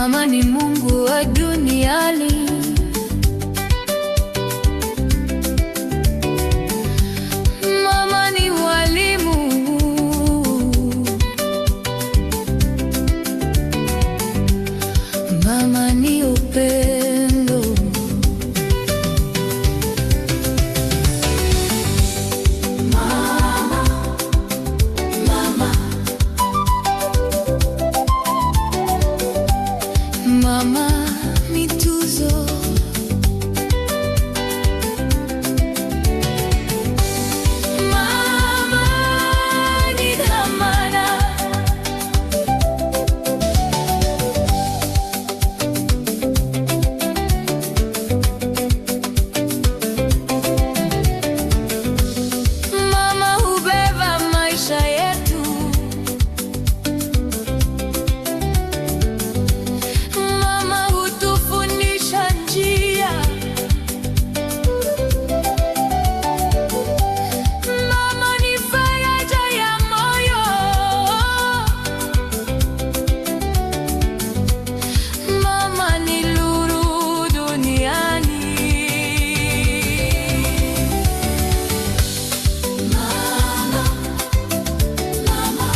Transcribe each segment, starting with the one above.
Mama ni Mungu wa duniani. Mama ni walimu. Mama ni upendo. Mama, mama. Mama ni tuzo. Mama ni dhamana. Mama hubeba maisha yetu. Mama hutufundisha njia. Mama ni faraja ya moyo. Mama ni nuru duniani. Mama, mama.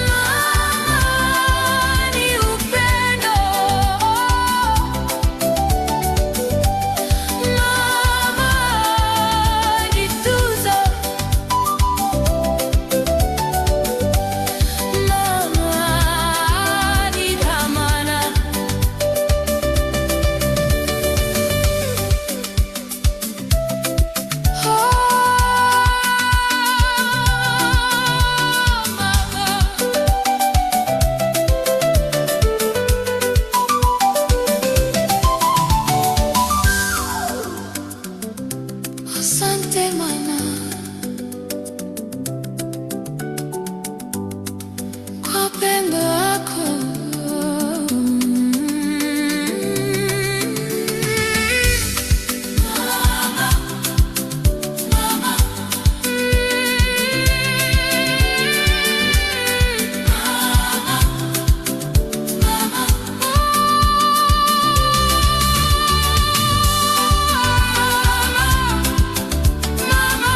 Mama ni upendo. Mama ni tuzo. Mama ni dhamana. Asante mana kwa pendo lako. Mama, mama. Mama,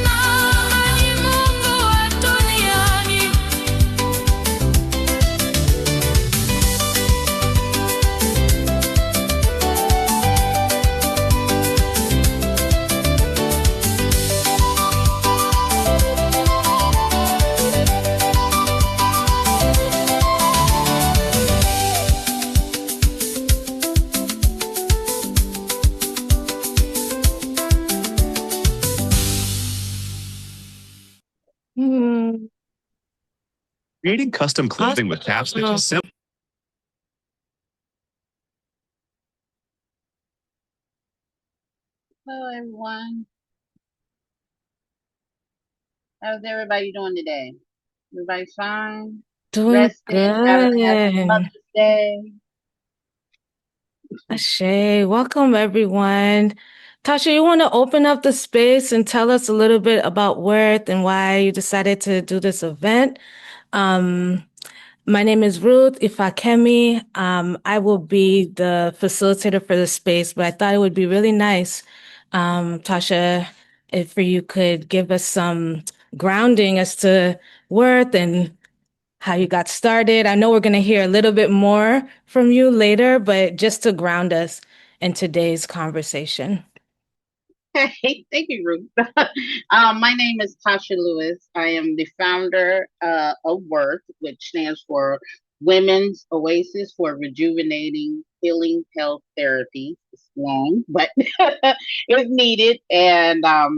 Mama ni Mungu wa duniani. Creating custom clothing with FAMSAJ is simple. Hello, everyone. How's everybody doing today? Everybody fine? Doing Rested? Happy good. Mother's Day? Ashay, welcome everyone. Tasha, you want to open up the space and tell us a little bit about Worth and why you decided to do this event? My name is Ruth Ifakemi. I will be the facilitator for the space, but I thought it would be really nice, Tasha, if you could give us some grounding as to Worth and how you got started. I know we're going to hear a little bit more from you later, but just to ground us in today's conversation. Hey, thank you, Ruth. My name is Tasha Lewis. I am the founder of WORTH, which stands for Women's Oasis for Rejuvenating Healing Health Therapies. It's long, but it's needed. And I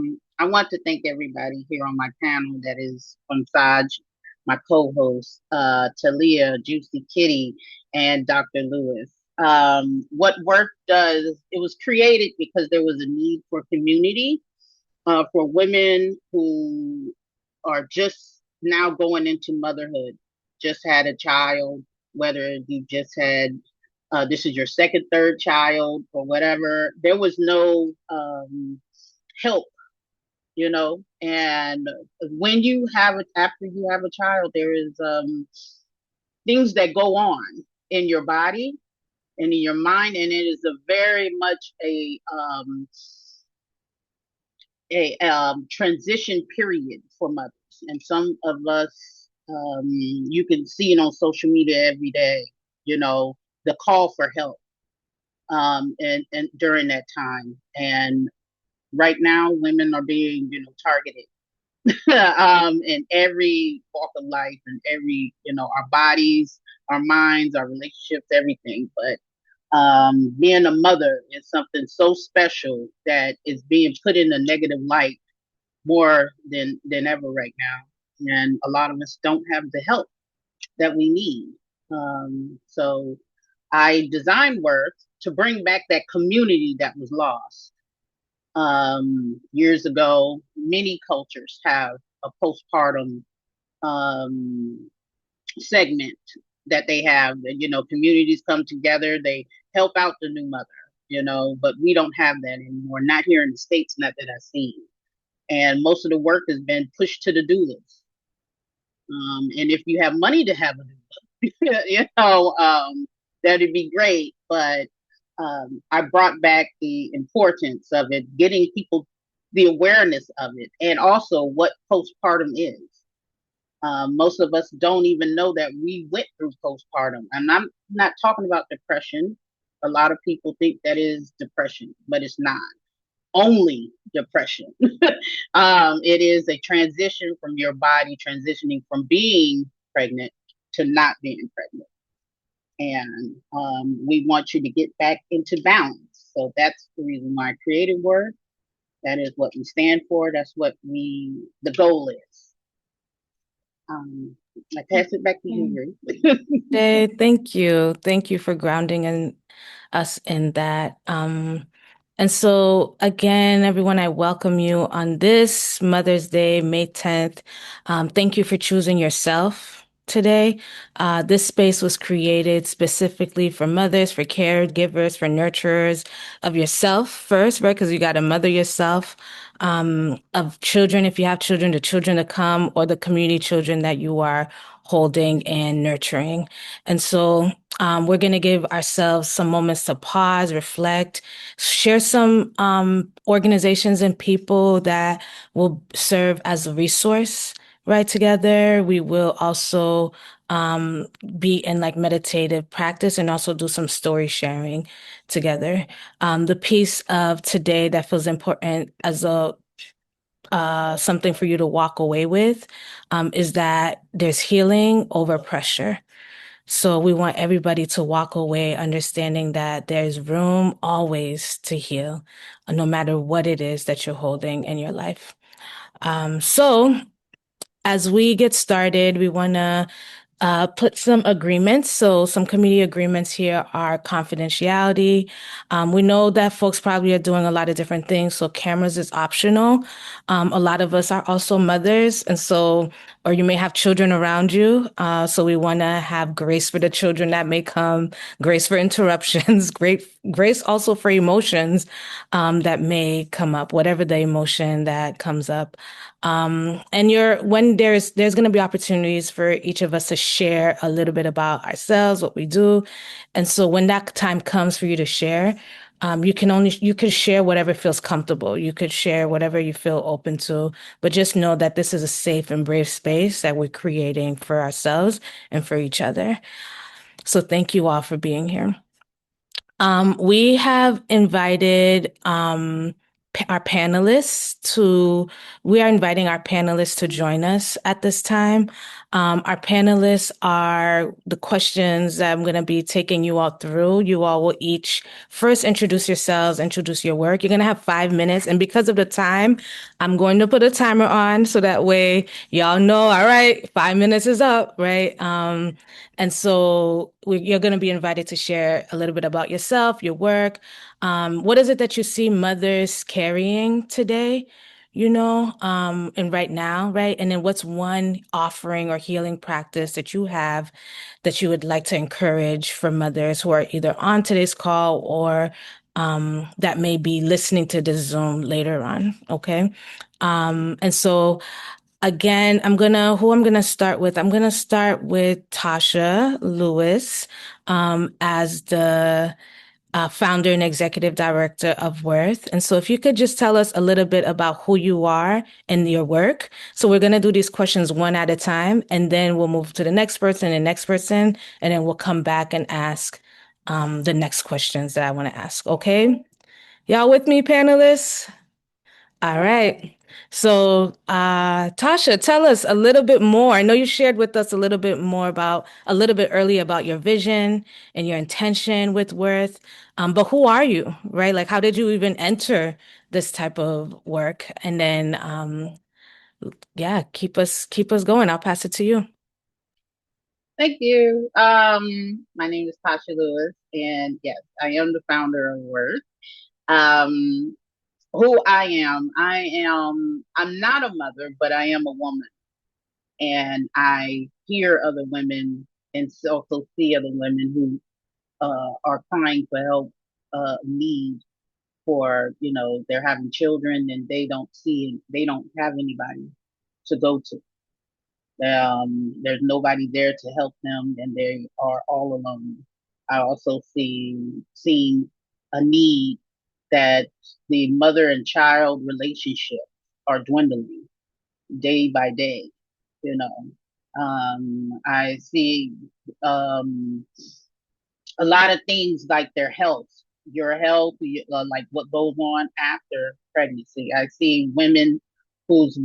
want to thank everybody here on my panel that is FAMSAJ, my co-host, Talia, Juicy Kitty, and Dr. Lewis. What WORTH does, it was created because there was a need for community for women who are just now going into motherhood, just had a child, whether you just had, this is your second, third child or whatever. There was no help you know. And when you have it, after you have a child, there is things that go on in your body and in your mind, and it is a very much a transition period for mothers. And some of us, you can see it on social media every day, you know, the call for help, and during that time. And right now, women are being, you know, targeted in every walk of life and every, you know, our bodies, our minds, our relationships, everything. But being a mother is something so special that is being put in a negative light more than ever right now. And a lot of us don't have the help that we need. So I designed work to bring back that community that was lost. Years ago, many cultures have a postpartum segment that they have. You know, communities come together, they help out the new mother, you know, but we don't have that anymore. Not here in the States, not that I've seen. And most of the work has been pushed to the doulas. And if you have money to have a doula, you know, that'd be great. But I brought back the importance of it, getting people the awareness of it, and also what postpartum is. Most of us don't even know that we went through postpartum. And I'm not talking about depression. A lot of people think that is depression, but it's not only depression. It is a transition from your body transitioning from being pregnant to not being pregnant. And we want you to get back into balance. So that's the reason why I created Word. That is what we stand for. That's what the goal is. I pass it back to you, Ruth. Jay, thank you. Thank you for grounding us in that. And so again, everyone, I welcome you on this Mother's Day, May 10th. Thank you for choosing yourself today. This space was created specifically for mothers, for caregivers, for nurturers of yourself first, right? Because you got to mother yourself, of children, if you have children, the children to come, or the community children that you are holding and nurturing. And so we're going to give ourselves some moments to pause, reflect, share some organizations and people that will serve as a resource, right? Together, we will also be in like meditative practice and also do some story sharing together. The piece of today that feels important as a something for you to walk away with is that there's healing over pressure. So we want everybody to walk away understanding that there's room always to heal, no matter what it is that you're holding in your life. So as we get started, we want to put some agreements. So some community agreements here are confidentiality. We know that folks probably are doing a lot of different things, so cameras is optional. A lot of us are also mothers, and so, or you may have children around you. So we want to have grace for the children that may come, grace for interruptions, grace also for emotions that may come up, whatever the emotion that comes up. And when there's going to be opportunities for each of us to share a little bit about ourselves, what we do. And so when that time comes for you to share, you could share whatever feels comfortable. You could share whatever you feel open to, but just know that this is a safe and brave space that we're creating for ourselves and for each other. So thank you all for being here. We have invited we are inviting our panelists to join us at this time. Our panelists are the questions that I'm going to be taking you all through. You all will each first introduce yourselves, introduce your work. You're going to have 5 minutes. And because of the time, I'm going to put a timer on so that way y'all know, all right, 5 minutes is up, right? And so you're going to be invited to share a little bit about yourself, your work. What is it that you see mothers carrying today, and right now, right? And then what's one offering or healing practice that you have that you would like to encourage for mothers who are either on today's call or that may be listening to the Zoom later on, okay? And so again, I'm gonna start with? I'm gonna start with Tasha Lewis, as the founder and executive director of Worth. And so if you could just tell us a little bit about who you are and your work. So we're going to do these questions one at a time, and then we'll move to the next person and next person, and then we'll come back and ask the next questions that I want to ask. Okay? Y'all with me, panelists? All right. So, Tasha, tell us a little bit more. I know you shared with us a little bit earlier about your vision and your intention with Worth. But who are you, right? Like, how did you even enter this type of work? And then, yeah, keep us going. I'll pass it to you. Thank you. My name is Tasha Lewis, and yes, I am the founder of Worth. Who I'm not a mother, but I am a woman, and I hear other women and also see other women who are crying for help, need for, they're having children and they don't have anybody to go to. There's nobody there to help them, and they are all alone. I also seen a need that the mother and child relationship are dwindling day by day. You know, I see a lot of things like their health, your health, like what goes on after pregnancy. I see women who's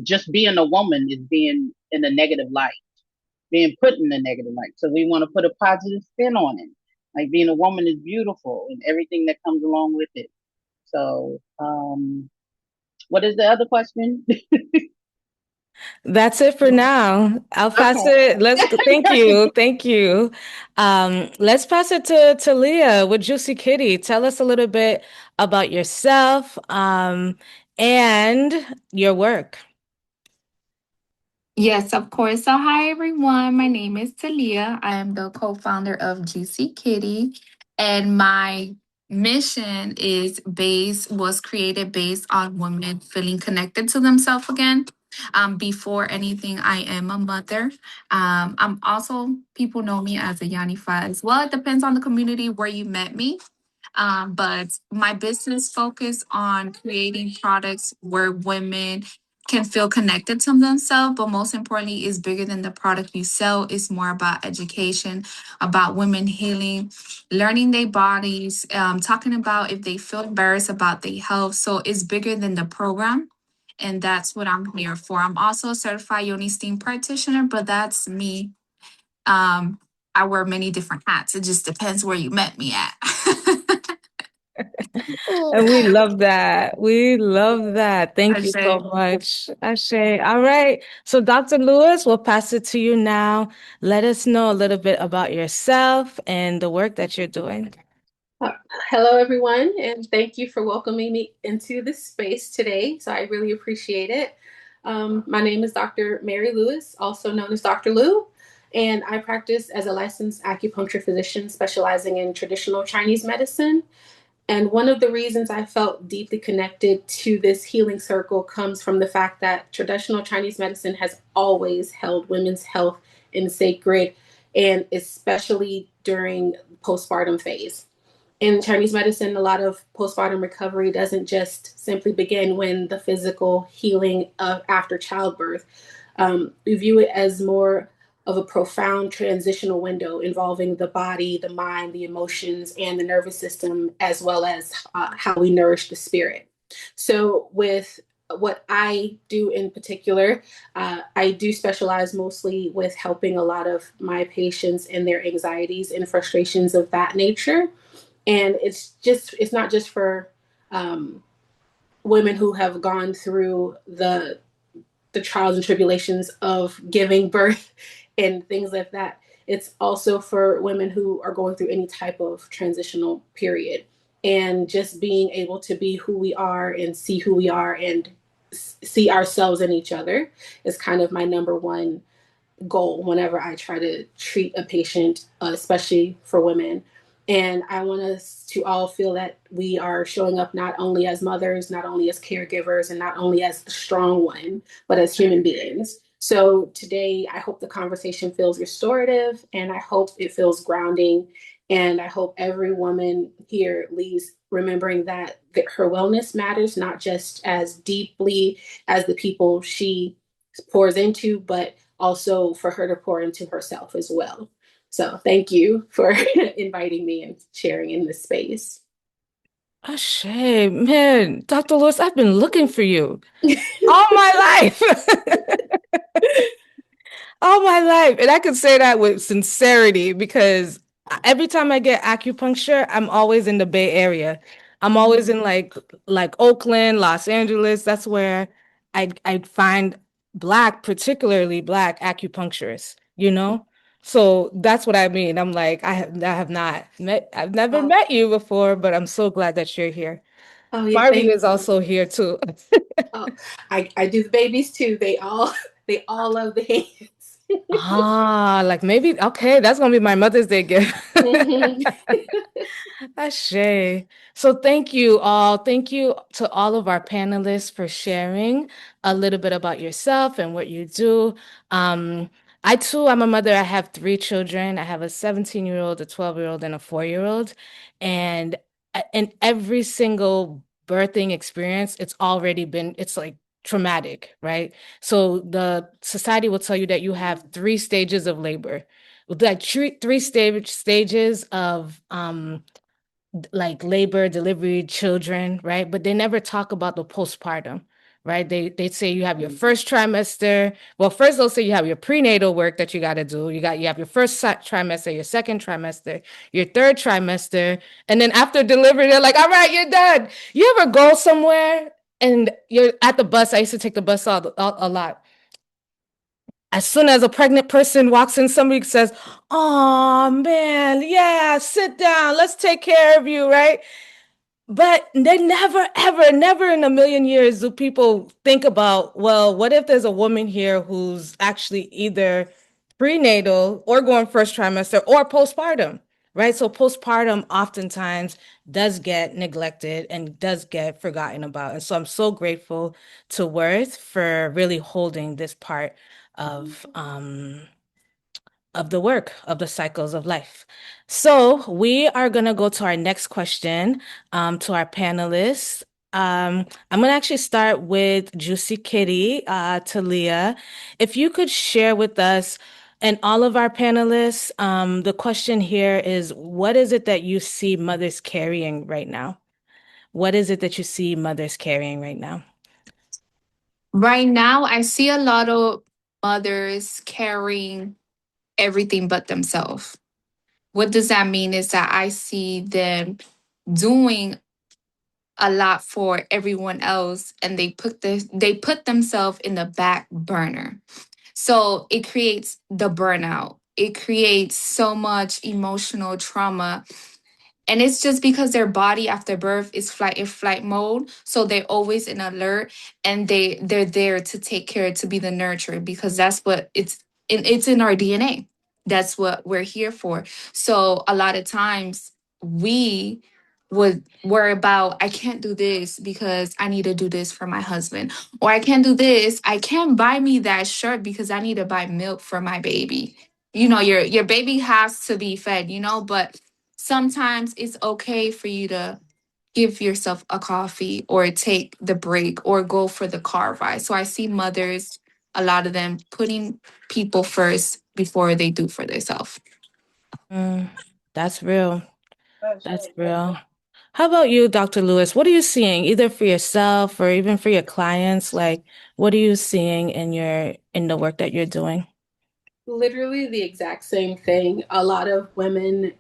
just being a woman is being in a negative light, being put in a negative light. So we want to put a positive spin on it. Like being a woman is beautiful and everything that comes along with it. So, what is the other question? That's it for now. I'll pass Okay. it. Thank you. Thank you. Let's pass it to Leah with Juicy Kitty. Tell us a little bit about yourself, and your work. Yes, of course. So, hi everyone. My name is Talia. I am the co-founder of Juicy Kitty, and my mission was created based on women feeling connected to themselves again. Before anything, I am a mother. I'm also people know me as a Yanifa as well. It depends on the community where you met me. But my business focus on creating products where women can feel connected to themselves, but most importantly is bigger than the product you sell. It's more about education, about women healing, learning their bodies, talking about if they feel embarrassed about their health. So it's bigger than the program. And that's what I'm here for. I'm also a certified Yoni Steam practitioner, but that's me. I wear many different hats. It just depends where you met me at. And we love that. We love that. Thank you so Ashe. much, Ashe. All right. So, Dr. Lewis, we'll pass it to you now. Let us know a little bit about yourself and the work that you're doing. Uh, Hello, everyone, and thank you for welcoming me into this space today. So I really appreciate it. My name is Dr. Mary Lewis, also known as Dr. Lou, and I practice as a licensed acupuncture physician specializing in traditional Chinese medicine. And one of the reasons I felt deeply connected to this healing circle comes from the fact that traditional Chinese medicine has always held women's health in sacred, and especially during postpartum phase. In Chinese medicine, a lot of postpartum recovery doesn't just simply begin when the physical healing of after childbirth. We view it as more of a profound transitional window involving the body, the mind, the emotions, and the nervous system, as well as how we nourish the spirit. So, with what I do in particular, I do specialize mostly with helping a lot of my patients in their anxieties and frustrations of that nature. And it's not just for women who have gone through the trials and tribulations of giving birth and things like that. It's also for women who are going through any type of transitional period, and just being able to be who we are and see who we are and see ourselves in each other is kind of my number one goal whenever I try to treat a patient, especially for women. And I want us to all feel that we are showing up not only as mothers, not only as caregivers, and not only as the strong one, but as human beings. So today, I hope the conversation feels restorative, and I hope it feels grounding. And I hope every woman here leaves remembering that her wellness matters, not just as deeply as the people she pours into, but also for her to pour into herself as well. So thank you for inviting me and sharing in this space. Ashe, man, Dr. Lewis, I've been looking for you all my life. All my life. And I can say that with sincerity because every time I get acupuncture, I'm always in the Bay Area. I'm always in like Oakland, Los Angeles. That's where I find black, particularly black acupuncturists, you know? So that's what I mean. I'm like, I've never Oh, met you before, but I'm so glad that you're here. oh yeah, Barbie thank is you. also here too. Oh, I do the babies too. They all love the hands. Ah, like maybe, okay, that's gonna be my Mother's Day gift. Mhm. Ashe. So thank you all. Thank you to all of our panelists for sharing a little bit about yourself and what you do. Um, I too, I'm a mother. I have three children. I have a 17-year-old, a 12-year-old, and a 4-year-old. And in every single birthing experience, it's like traumatic, right? So the society will tell you that you have three stages of labor, like stages of like labor, delivery, children, right? But they never talk about the postpartum, right? They say you have your first trimester. Well, first they'll say you have your prenatal work that you got to do. You have your first trimester, your second trimester, your third trimester, and then after delivery, they're like, "All right, you're done." You ever go somewhere and you're at the bus? I used to take the bus a lot. As soon as a pregnant person walks in, somebody says, "Oh man, yeah, sit down. Let's take care of you," right? But they never, ever, never in a million years do people think about, well, what if there's a woman here who's actually either prenatal or going first trimester or postpartum, right? So postpartum oftentimes does get neglected and does get forgotten about. And so I'm so grateful to Worth for really holding this part of the work of the cycles of life. So we are going to go to our next question to our panelists. I'm going to actually start with Juicy Kitty, Talia. If you could share with us and all of our panelists, the question here is, what is it that you see mothers carrying right now? What is it that you see mothers carrying right now? Right now, I see a lot of mothers carrying everything but themselves. What does that mean is that I see them doing a lot for everyone else and they put themselves in the back burner. So it creates the burnout. It creates so much emotional trauma. And it's just because their body after birth is flight mode. So they're always in alert and they're there to take care, to be the nurturer, because that's what it's in our DNA. That's what we're here for. So a lot of times we would worry about, I can't do this because I need to do this for my husband. Or I can't do this. I can't buy me that shirt because I need to buy milk for my baby. Your baby has to be fed, but sometimes it's okay for you to give yourself a coffee or take the break or go for the car ride. So I see mothers, a lot of them putting people first before they do for themselves. That's real. That's real. How about you, Dr. Lewis? What are you seeing, either for yourself or even for your clients? Like, what are you seeing in the work that you're doing? Literally the exact same thing. A lot of women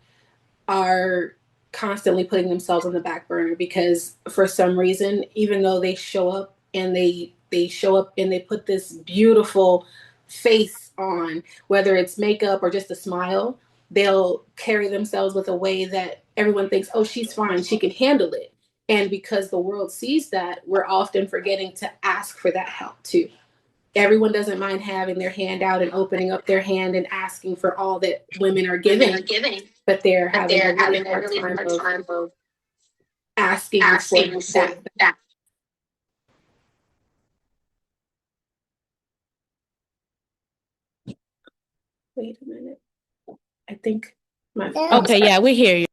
are constantly putting themselves on the back burner because for some reason, even though they show up and they show up and they put this beautiful face on, whether it's makeup or just a smile, they'll carry themselves with a way that everyone thinks, oh, she's fine, she can handle it. And because the world sees that, we're often forgetting to ask for that help too. Everyone doesn't mind having their hand out and opening up their hand and asking for all that women are giving. but they're having a really hard time of asking for that. Wait a minute. I think my Okay, yeah, we hear you.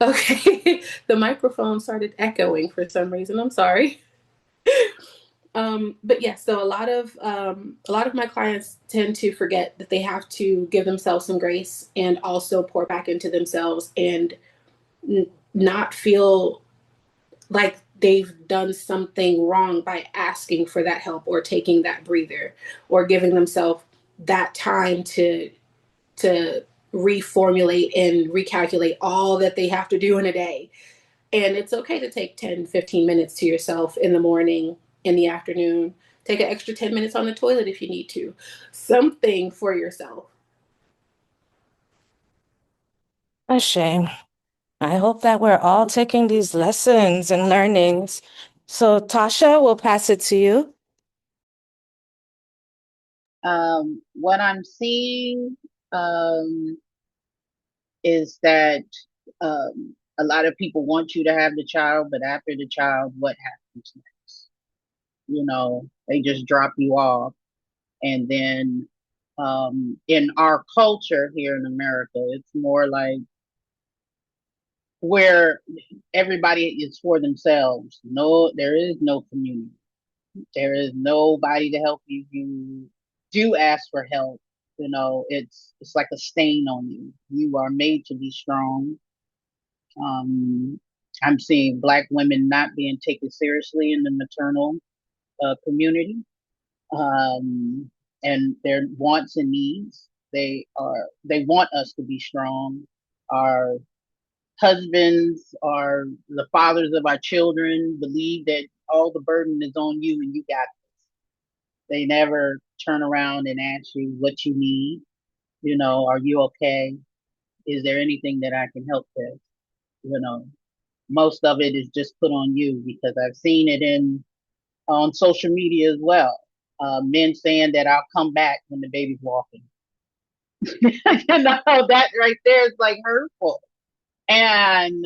Okay, the microphone started echoing for some reason. I'm sorry. But yes, so a lot of my clients tend to forget that they have to give themselves some grace and also pour back into themselves and not feel like they've done something wrong by asking for that help or taking that breather or giving themselves that time to reformulate and recalculate all that they have to do in a day. And it's okay to take 10, 15 minutes to yourself in the morning, in the afternoon. Take an extra 10 minutes on the toilet if you need to. Something for yourself. A shame. I hope that we're all taking these lessons and learnings. So, Tasha, we'll pass it to you. What I'm seeing is that a lot of people want you to have the child, but after the child, what happens next? You know, they just drop you off. And then in our culture here in America, it's more like where everybody is for themselves. No, there is no community. There is nobody to help you. You do ask for help. You know, it's like a stain on you. You are made to be strong. I'm seeing Black women not being taken seriously in the maternal community, and their wants and needs. They want us to be strong. Our husbands are the fathers of our children. Believe that all the burden is on you and you got this. They never turn around and ask you what you need. You know, are you okay? Is there anything that I can help with? You know, most of it is just put on you because I've seen it on social media as well. Men saying that I'll come back when the baby's walking. You know, that right there is like hurtful. And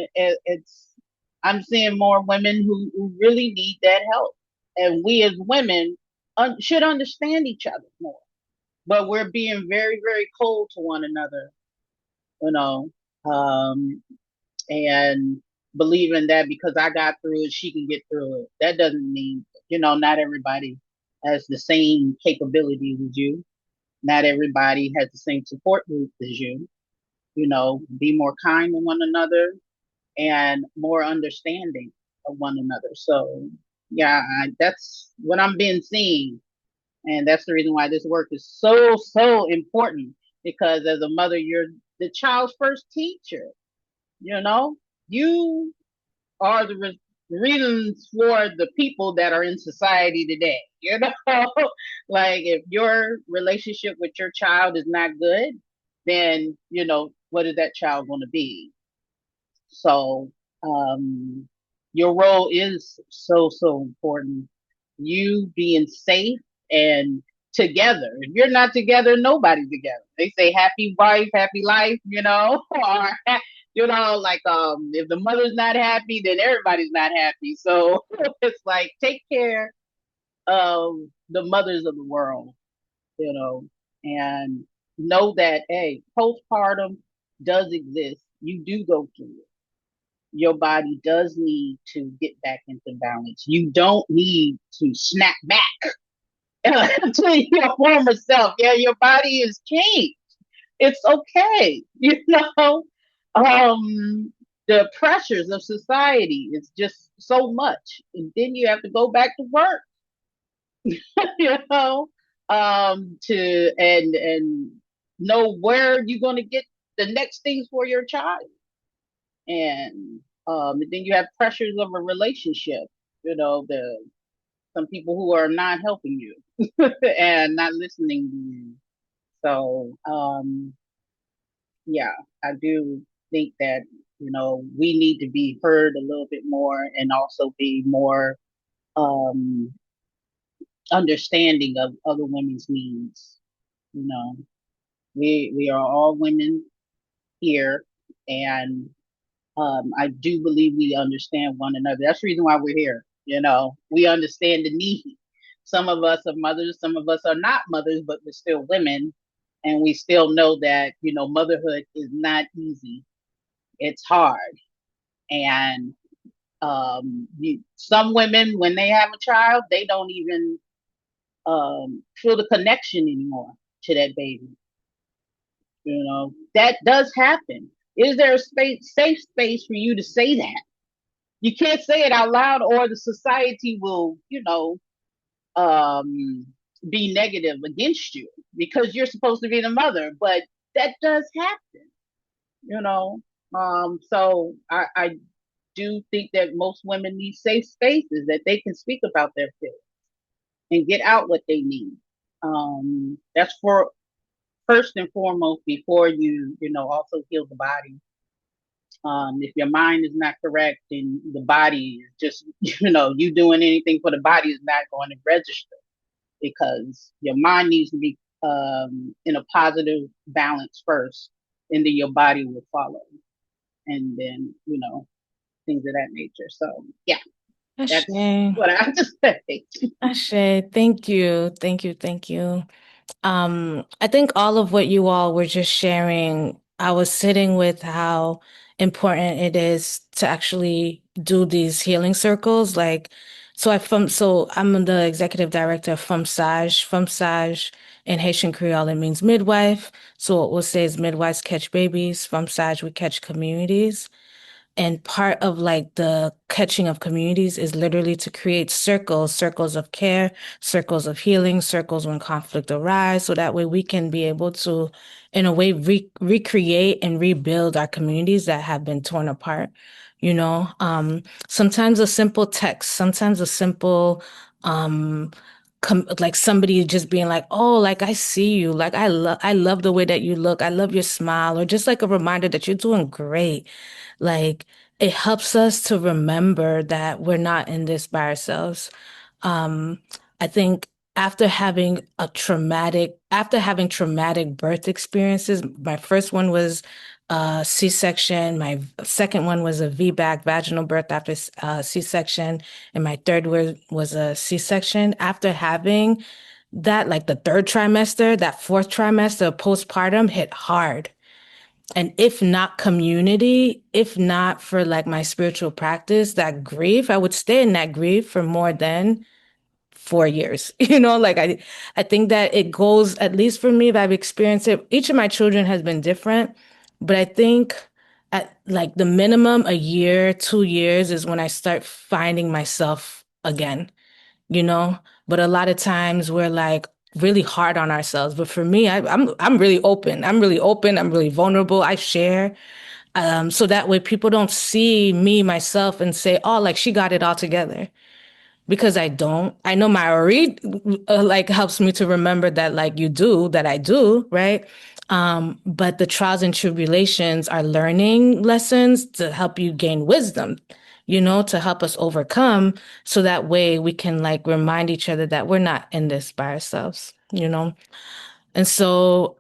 I'm seeing more women who really need that help. And we as women should understand each other more. But we're being very, very cold to one another, you know. Um, and believing that because I got through it, she can get through it. That doesn't mean, you know, not everybody has the same capabilities as you. Not everybody has the same support group as you. You know, be more kind to one another and more understanding of one another. So, yeah, that's what I'm being seen. And that's the reason why this work is so, so important because as a mother, you're the child's first teacher. You know, you are the reasons for the people that are in society today. You know, like if your relationship with your child is not good, then, you know, what is that child going to be? So, your role is so, so important. You being safe and together. If you're not together, nobody's together. They say happy wife, happy life, you know, or you know, like if the mother's not happy, then everybody's not happy. So it's like take care of the mothers of the world, you know, and know that hey, postpartum does exist. You do go through it. Your body does need to get back into balance. You don't need to snap back to your former self. Yeah, your body is changed. It's okay. You know, the pressures of society is just so much. And then you have to go back to work, you know, and know where you're going to get the next things for your child. And then you have pressures of a relationship, you know, some people who are not helping you and not listening to you. So, yeah, I do think that, you know, we need to be heard a little bit more and also be more um, understanding of other women's needs. You know, we are all women here And I do believe we understand one another. That's the reason why we're here. You know, we understand the need. Some of us are mothers, some of us are not mothers, but we're still women. And we still know that, you know, motherhood is not easy. It's hard. And some women, when they have a child, they don't even feel the connection anymore to that baby. You know, that does happen. Is there a safe space for you to say that? You can't say it out loud, or the society will, you know, be negative against you because you're supposed to be the mother. But that does happen, you know. So I do think that most women need safe spaces that they can speak about their feelings and get out what they need. That's for first and foremost before you know, also heal the body. If your mind is not correct and the body is just, you know, you doing anything for the body is not going to register because your mind needs to be in a positive balance first, and then your body will follow. And then, you know, things of that nature. So, yeah, that's Ashe. what I have to say. Ashe. Thank you. Thank you. Thank you. I think all of what you all were just sharing, I was sitting with how important it is to actually do these healing circles. Like, so I'm the executive director of FAMSAJ. FAMSAJ in Haitian Creole, it means midwife. So what we'll say is midwives catch babies. FAMSAJ, we catch communities. And part of like the catching of communities is literally to create circles of care, circles of healing, circles when conflict arise. So that way we can be able to, in a way, recreate and rebuild our communities that have been torn apart. You know, sometimes a simple text, sometimes a simple, like somebody just being like, oh, like I see you, like I love the way that you look, I love your smile, or just like a reminder that you're doing great. Like it helps us to remember that we're not in this by ourselves. Um, I think after having traumatic birth experiences, my first one was C-section. My second one was a VBAC, vaginal birth after C-section, and my third was a C-section. After having that, like the third trimester, that fourth trimester of postpartum hit hard. And if not community, if not for like my spiritual practice, that grief, I would stay in that grief for more than 4 years. You know, like I think that it goes, at least for me, if I've experienced it, each of my children has been different, but I think at like the minimum a year, 2 years is when I start finding myself again, you know? But a lot of times we're like really hard on ourselves. But for me, I'm really open. I'm really open. I'm really vulnerable. I share. So that way people don't see me, myself, and say, oh, like she got it all together. Because I don't. I know my read like helps me to remember that like you do, that I do, right? But the trials and tribulations are learning lessons to help you gain wisdom, you know, to help us overcome. So that way we can like remind each other that we're not in this by ourselves, you know? And so,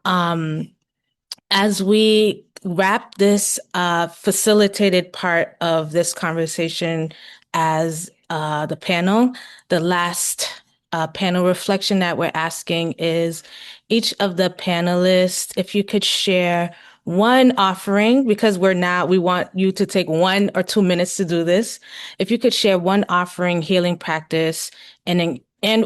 as we wrap this facilitated part of this conversation as the panel, the last panel reflection that we're asking is each of the panelists, if you could share one offering, because we want you to take 1 or 2 minutes to do this. If you could share one offering, healing practice, and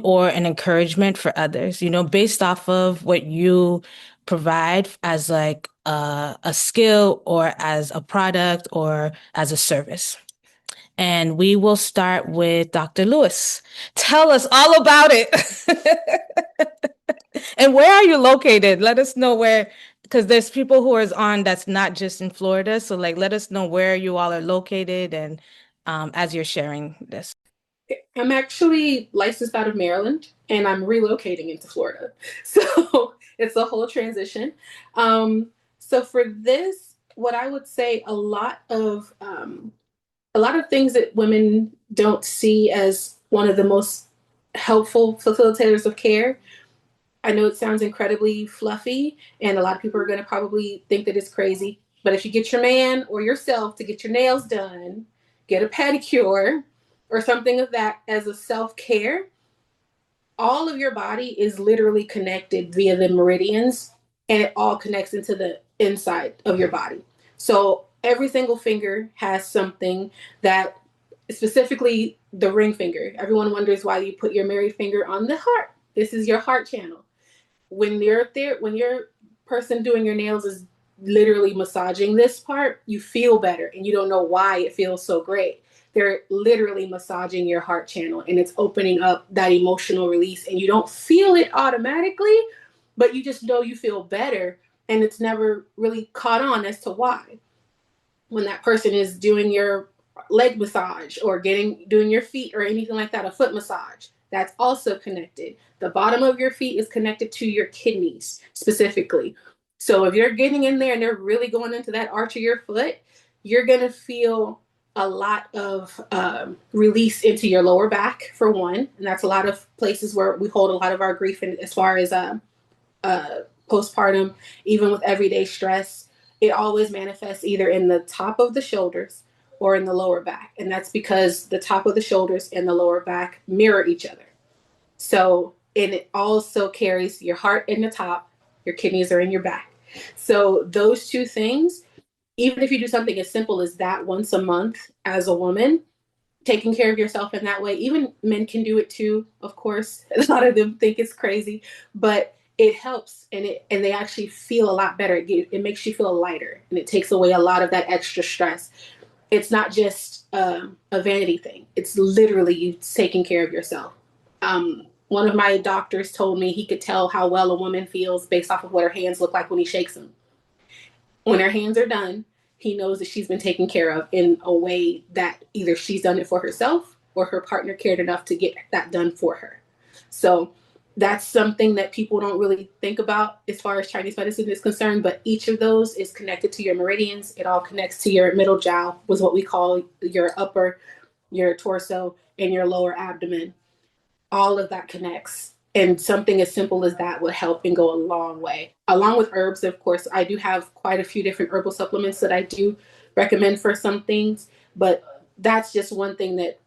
or an encouragement for others, you know, based off of what you provide as like a skill or as a product or as a service. And we will start with Dr. Lewis. Tell us all about it. And where are you located? Let us know where, because there's people who are on that's not just in Florida. So like, let us know where you all are located and as you're sharing this. I'm actually licensed out of Maryland and I'm relocating into Florida. So it's a whole transition. So for this, what I would say, a lot of things that women don't see as one of the most helpful facilitators of care. I know it sounds incredibly fluffy and a lot of people are going to probably think that it's crazy. But if you get your man or yourself to get your nails done, get a pedicure or something of that as a self-care, all of your body is literally connected via the meridians, and it all connects into the inside of your body. So every single finger has something that, specifically the ring finger. Everyone wonders why you put your married finger on the heart. This is your heart channel. When you're there, when your person doing your nails is literally massaging this part, you feel better and you don't know why it feels so great. They're literally massaging your heart channel, and it's opening up that emotional release, and you don't feel it automatically, but you just know you feel better, and it's never really caught on as to why. When that person is doing your leg massage or doing your feet or anything like that, a foot massage, that's also connected. The bottom of your feet is connected to your kidneys specifically. So if you're getting in there and they're really going into that arch of your foot, you're going to feel a lot of release into your lower back, for one. And that's a lot of places where we hold a lot of our grief in, as far as postpartum, even with everyday stress. It always manifests either in the top of the shoulders or in the lower back. And that's because the top of the shoulders and the lower back mirror each other. So, and it also carries your heart in the top, your kidneys are in your back. So those two things, even if you do something as simple as that once a month as a woman, taking care of yourself in that way, even men can do it too, of course. A lot of them think it's crazy, but it helps, and they actually feel a lot better. It makes you feel lighter, and it takes away a lot of that extra stress. It's not just a vanity thing. It's literally you taking care of yourself. One of my doctors told me he could tell how well a woman feels based off of what her hands look like when he shakes them. When her hands are done, he knows that she's been taken care of in a way that either she's done it for herself or her partner cared enough to get that done for her. So that's something that people don't really think about as far as Chinese medicine is concerned, but each of those is connected to your meridians. It all connects to your middle jowl, was what we call your upper, your torso, and your lower abdomen. All of that connects. And something as simple as that would help and go a long way. Along with herbs, of course, I do have quite a few different herbal supplements that I do recommend for some things, but that's just one thing that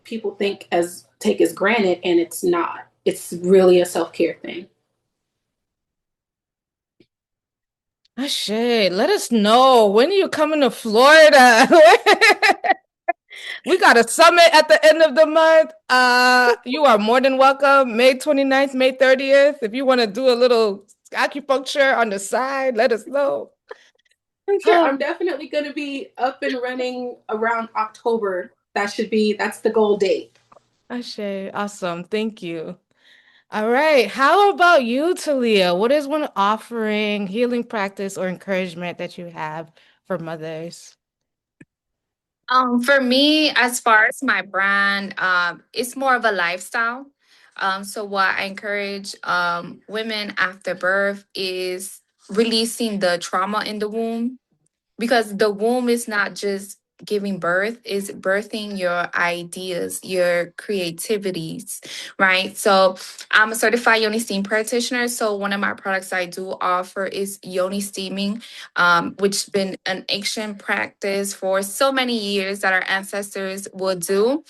people take as granted, and it's not. It's really a self-care thing. Ashay, let us know, when are you coming to Florida? We got a summit at the end of the month. You are more than welcome. May 29th, May 30th. If you want to do a little acupuncture on the side, let us know. Sure, I'm definitely going to be up and running around October. That's the goal date. Ashay, awesome. Thank you. All right. How about you, Talia? What is one offering, healing practice, or encouragement that you have for mothers? For me, as far as my brand, it's more of a lifestyle. So what I encourage women after birth is releasing the trauma in the womb, because the womb is not just giving birth, is birthing your ideas, your creativities, right? So I'm a certified yoni steam practitioner. So one of my products I do offer is yoni steaming, which has been an ancient practice for so many years that our ancestors would do.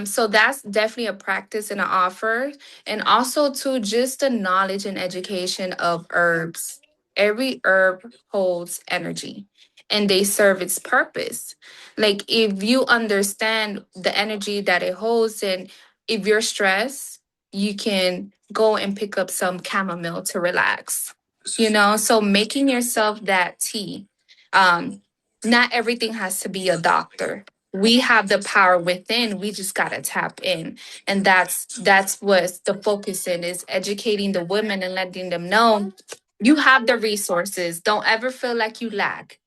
So that's definitely a practice and an offer. And also to just the knowledge and education of herbs. Every herb holds energy and they serve its purpose. Like if you understand the energy that it holds, and if you're stressed, you can go and pick up some chamomile to relax. So making yourself that tea. Not everything has to be a doctor. We have the power within. We just gotta tap in, and that's what the focus in is, educating the women and letting them know you have the resources. Don't ever feel like you lack,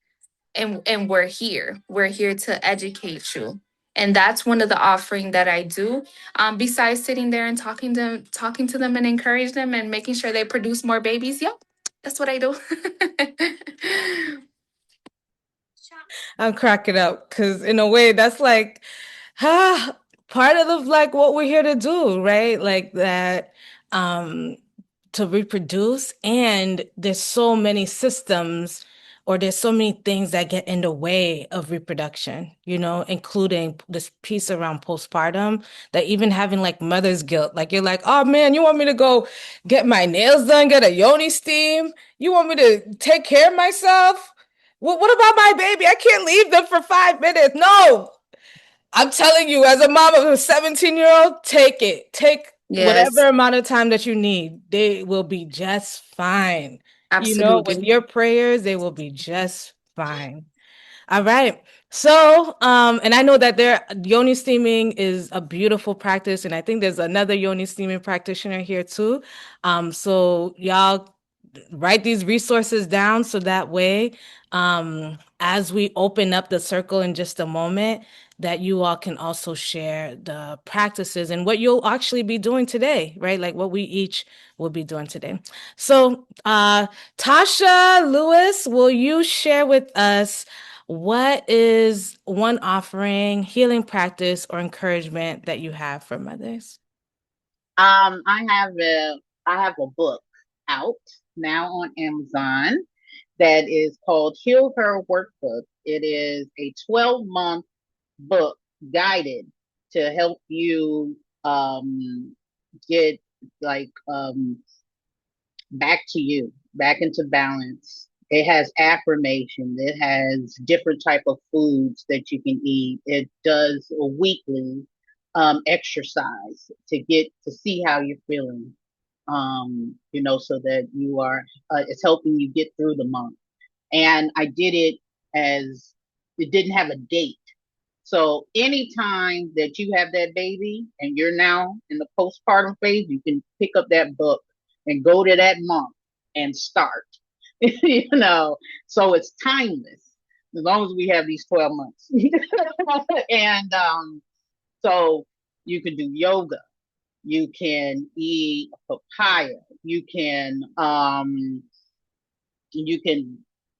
and we're here. We're here to educate you, and that's one of the offering that I do. Besides sitting there and talking to them and encourage them and making sure they produce more babies. Yep, that's what I do. I'm cracking up because in a way that's like part of like what we're here to do, right? Like that to reproduce, and there's so many systems or there's so many things that get in the way of reproduction, including this piece around postpartum, that even having like mother's guilt, like you're like, oh man, you want me to go get my nails done, get a yoni steam? You want me to take care of myself? What about my baby? I can't leave them for 5 minutes. No, I'm telling you, as a mom of a 17-year-old, take it. Take whatever Yes, amount of time that you need. They will be just fine. With absolutely. your prayers, they will be just fine. All right. So, and I know that yoni steaming is a beautiful practice, and I think there's another yoni steaming practitioner here too. So y'all write these resources down so that way, as we open up the circle in just a moment, that you all can also share the practices and what you'll actually be doing today, right? Like what we each will be doing today. So, Tasha Lewis, will you share with us what is one offering, healing practice, or encouragement that you have for mothers? I have a book out now on Amazon that is called Heal Her Workbook. It is a 12-month book guided to help you get like back to you, back into balance. It has affirmation. It has different type of foods that you can eat. It does a weekly exercise to see how you're feeling. So that you are, it's helping you get through the month. And I did it as it didn't have a date. So anytime that you have that baby and you're now in the postpartum phase, you can pick up that book and go to that month and start. So it's timeless as long as we have these 12 months. And so you can do yoga, you can eat papaya, you can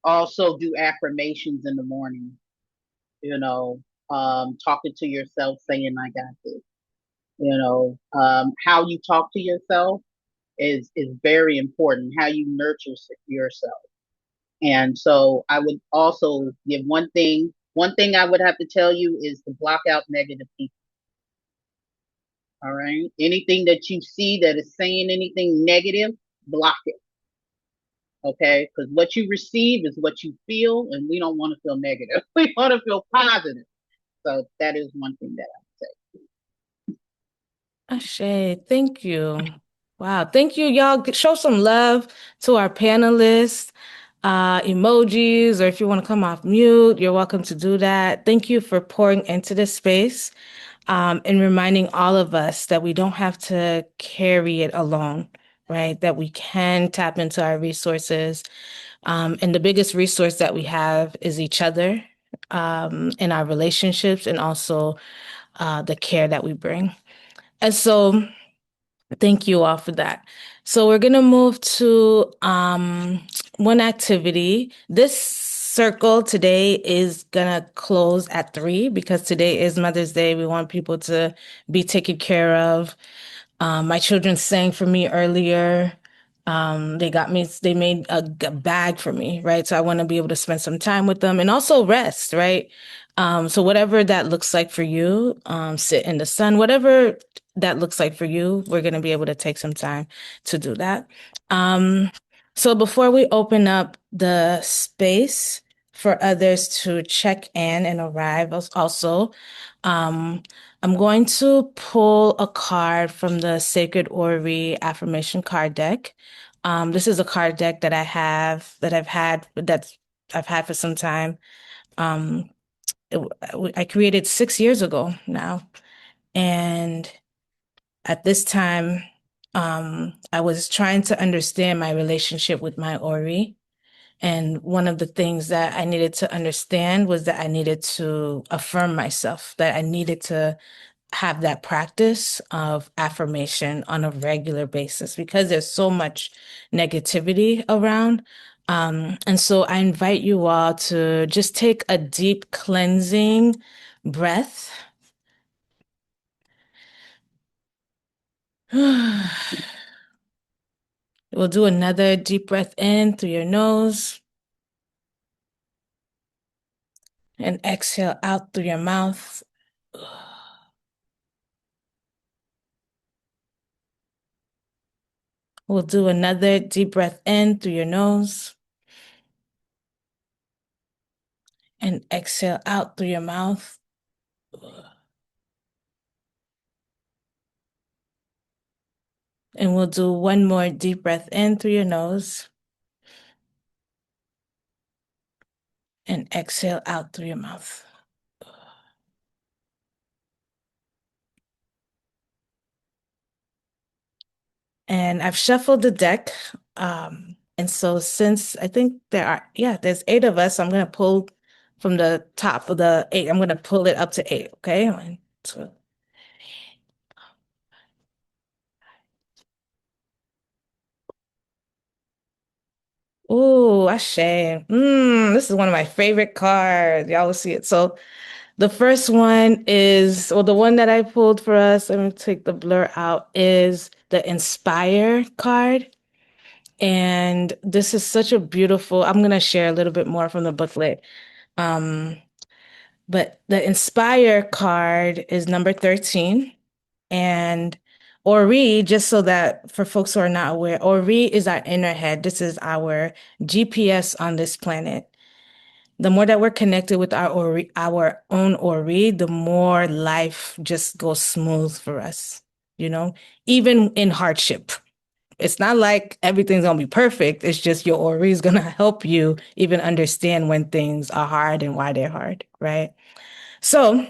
also do affirmations in the morning, talking to yourself, saying, I got this. How you talk to yourself is very important, how you nurture yourself. And so I would also give one thing I would have to tell you is to block out negative people. All right. Anything that you see that is saying anything negative, block it. Okay. Because what you receive is what you feel, and we don't want to feel negative. We want to feel positive. So that is one thing that Ashay, thank you. Wow, thank you, y'all. Show some love to our panelists. Emojis, or if you want to come off mute, you're welcome to do that. Thank you for pouring into this space, and reminding all of us that we don't have to carry it alone, right? That we can tap into our resources. And the biggest resource that we have is each other, in our relationships, and also the care that we bring. And so thank you all for that. So we're going to move to one activity. This circle today is going to close at 3 because today is Mother's Day. We want people to be taken care of. My children sang for me earlier. They made a bag for me, right? So I want to be able to spend some time with them and also rest, right? So whatever that looks like for you, sit in the sun, whatever that looks like for you, we're going to be able to take some time to do that. So before we open up the space for others to check in and arrive also, I'm going to pull a card from the Sacred Ori Affirmation card deck. This is a card deck that I've had for some time. I created 6 years ago now. And at this time, I was trying to understand my relationship with my Ori. And one of the things that I needed to understand was that I needed to affirm myself, that I needed to have that practice of affirmation on a regular basis because there's so much negativity around. And so I invite you all to just take a deep cleansing breath. We'll do another deep breath in through your nose And exhale out through your mouth. We'll do another deep breath in through your nose. And exhale out through your mouth. And we'll do one more deep breath in through your nose. And exhale out through your mouth. And I've shuffled the deck. And so since I think there's 8 of us, I'm going to pull from the top of the 8. I'm going to pull it up to 8, okay? 1, 2. Ooh, Ashe. This is one of my favorite cards. Y'all will see it. So the first one is, the one that I pulled for us, let me take the blur out, is the Inspire card. And this is such a beautiful, I'm going to share a little bit more from the booklet. But the Inspire card is number 13. And Ori, just so that for folks who are not aware, Ori is our inner head. This is our GPS on this planet. The more that we're connected with our own Ori, the more life just goes smooth for us, even in hardship. It's not like everything's going to be perfect. It's just your Ori is going to help you even understand when things are hard and why they're hard, right? So,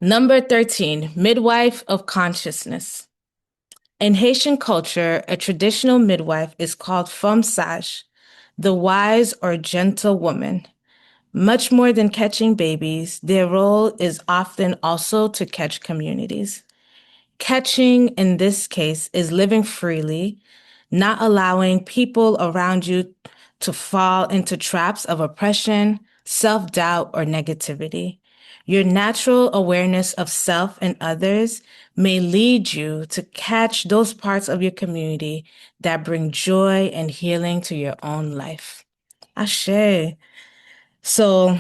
number 13, Midwife of Consciousness. In Haitian culture, a traditional midwife is called FAMSAJ, the wise or gentle woman. Much more than catching babies, their role is often also to catch communities. Catching, in this case, is living freely, not allowing people around you to fall into traps of oppression, self-doubt, or negativity. Your natural awareness of self and others may lead you to catch those parts of your community that bring joy and healing to your own life. Ashe. So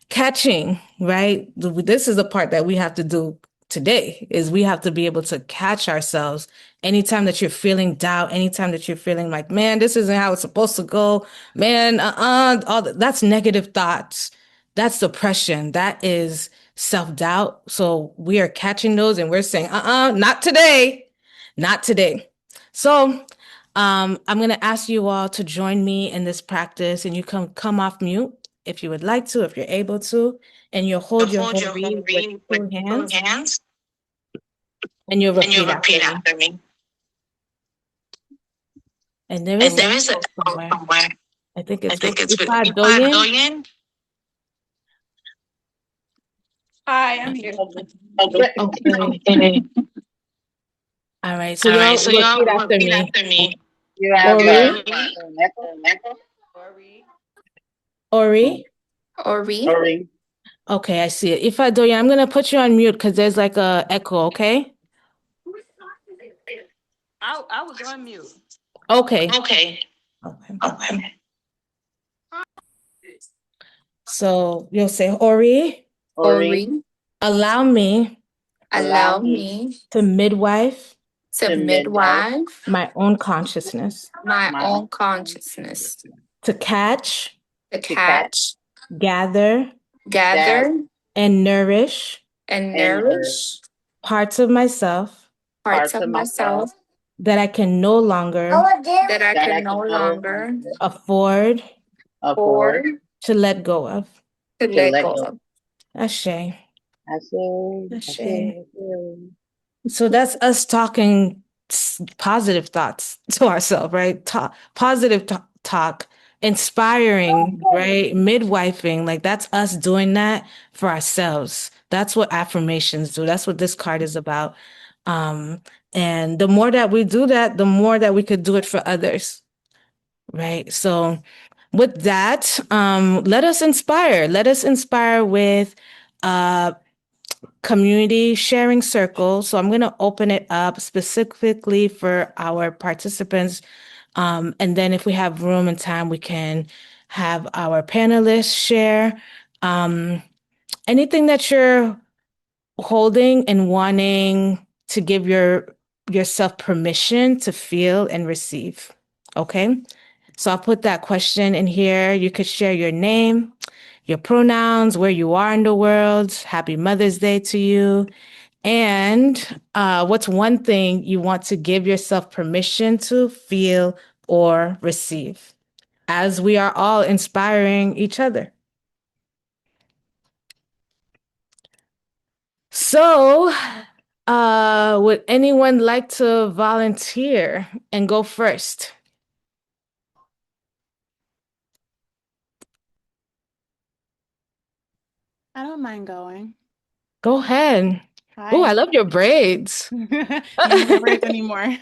catching, right? This is the part that we have to do today, is we have to be able to catch ourselves anytime that you're feeling doubt, anytime that you're feeling like, man, this isn't how it's supposed to go, man, that's negative thoughts. That's depression. That is self-doubt. So we are catching those and we're saying, not today, not today. So I'm going to ask you all to join me in this practice, and you can come off mute if you would like to, if you're able to, and you'll hold your whole read with 2 hands, and you'll repeat after me. And there is a quote somewhere. I think it's with Ifa Doyen. Hi, I'm here. Okay. All right. So y'all repeat after me. You have Ori. Ori. Okay, I see it. Ifa Doyen, I'm gonna put you on mute because there's like a echo. Okay. I was on mute. Okay. So you'll say, Ori, allow me to midwife my own consciousness, to catch, gather, and nourish parts of myself that I can no longer afford to let go of. Ashe. So that's us talking positive thoughts to ourselves, right? Positive talk, inspiring, right? Midwifing, like that's us doing that for ourselves. That's what affirmations do. That's what this card is about. And the more that we do that, the more that we could do it for others, right? So with that, let us inspire. Let us inspire with community sharing circle. So I'm going to open it up specifically for our participants. And then if we have room and time, we can have our panelists share. Um, anything that you're holding and wanting to give yourself permission to feel and receive. Okay? So I'll put that question in here. You could share your name, your pronouns, where you are in the world. Happy Mother's Day to you. And what's one thing you want to give yourself permission to feel or receive, as we are all inspiring each other. So, would anyone like to volunteer and go first? I don't mind going. Go ahead. Oh, I Hi. love your braids. You don't wear braids anymore.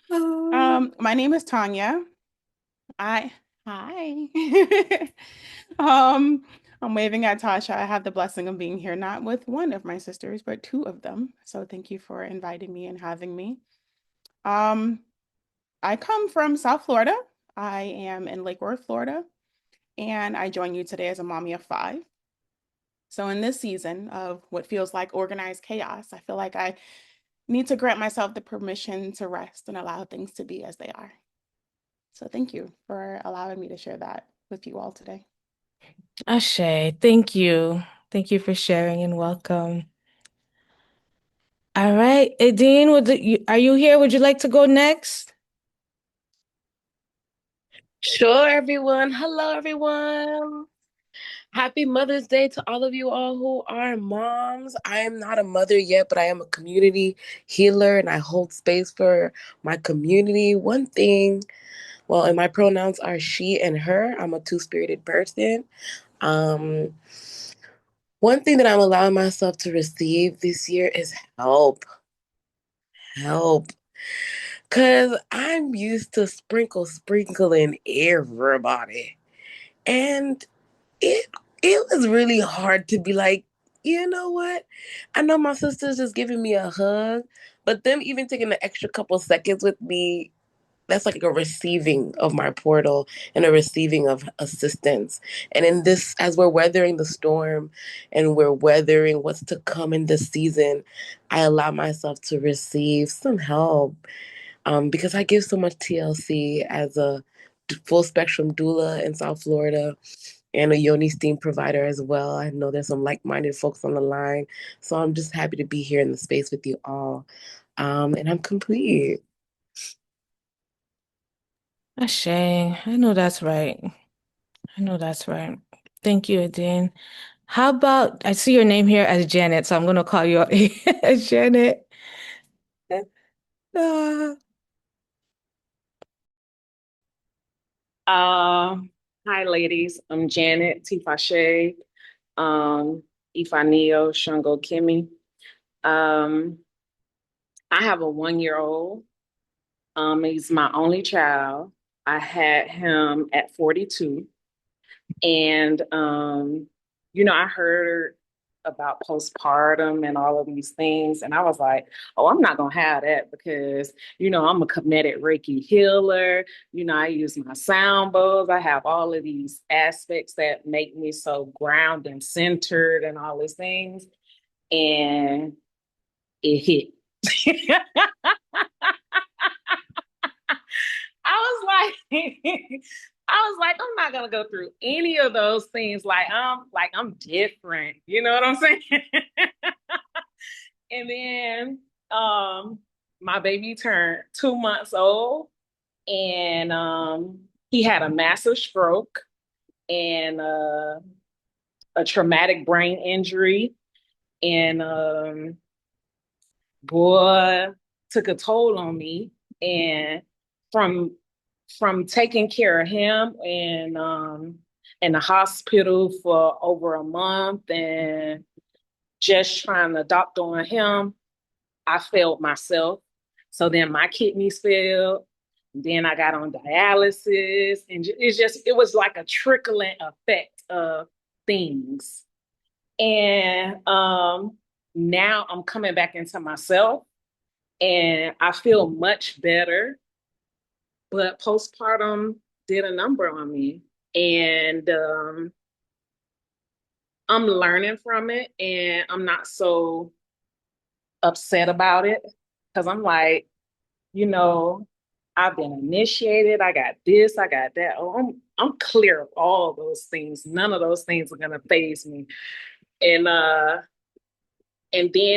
My name is Tanya. Hi. I'm waving at Tasha. I have the blessing of being here, not with one of my sisters, but two of them. So thank you for inviting me and having me. I come from South Florida. I am in Lake Worth, Florida, and I join you today as a mommy of 5. So in this season of what feels like organized chaos, I feel like I need to grant myself the permission to rest and allow things to be as they are. So thank you for allowing me to share that with you all today. Ashe, thank you. Thank you for sharing and welcome. All right, Edine, are you here? Would you like to go next? Sure, everyone. Hello, everyone. Happy Mother's Day to all of you all who are moms. I am not a mother yet, but I am a community healer and I hold space for my community. And my pronouns are she and her. I'm a two-spirited person. Um, One thing that I'm allowing myself to receive this year is help. Help. Because I'm used to sprinkling everybody. And it it was really hard to be like, you know what? I know my sister's just giving me a hug, but them even taking an extra couple seconds with me, that's like a receiving of my portal and a receiving of assistance. And in this, as we're weathering the storm and we're weathering what's to come in this season, I allow myself to receive some help because I give so much TLC as a full spectrum doula in South Florida and a yoni steam provider as well. I know there's some like-minded folks on the line. So I'm just happy to be here in the space with you all. And I'm complete. Ashe, I know that's right. I know that's right. Thank you, Edine. How about, I see your name here as Janet, so I'm going to call you as Janet. Ah. Hi, ladies. I'm Janet Tifashe, Ifanio Shango Kimi. I have a 1-year-old. He's my only child. I had him at 42. And, I heard about postpartum and all of these things. And I was like, oh, I'm not going to have that because, I'm a kinetic Reiki healer. I use my sound bowls. I have all of these aspects that make me so grounded and centered and all these things. And it hit. I was I'm not gonna go through any of those things. I'm different. You know what I'm saying? And then my baby turned 2 months old, and he had a massive stroke and a traumatic brain injury, and boy, took a toll on me. And from taking care of him and in the hospital for over a month and just trying to doctor on him, I failed myself. So then my kidneys failed. Then I got on dialysis, and it was like a trickling effect of things. And now I'm coming back into myself, and I feel much better. But postpartum did a number on me. And I'm learning from it, and I'm not so upset about it because I'm like, I've been initiated. I got this, I got that. Oh, I'm clear of all those things. None of those things are gonna faze me. And then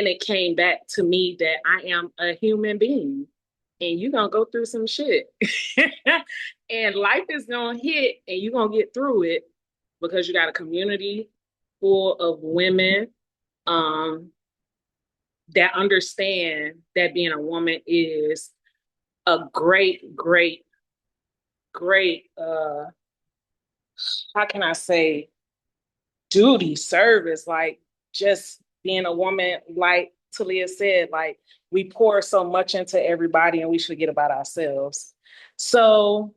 it came back to me that I am a human being, and you're gonna go through some shit. And life is gonna hit, and you're gonna get through it because you got a community full of women that understand that being a woman is a great, great, great how can I say, duty, service, like just being a woman, like Talia said, like we pour so much into everybody and we forget about ourselves. So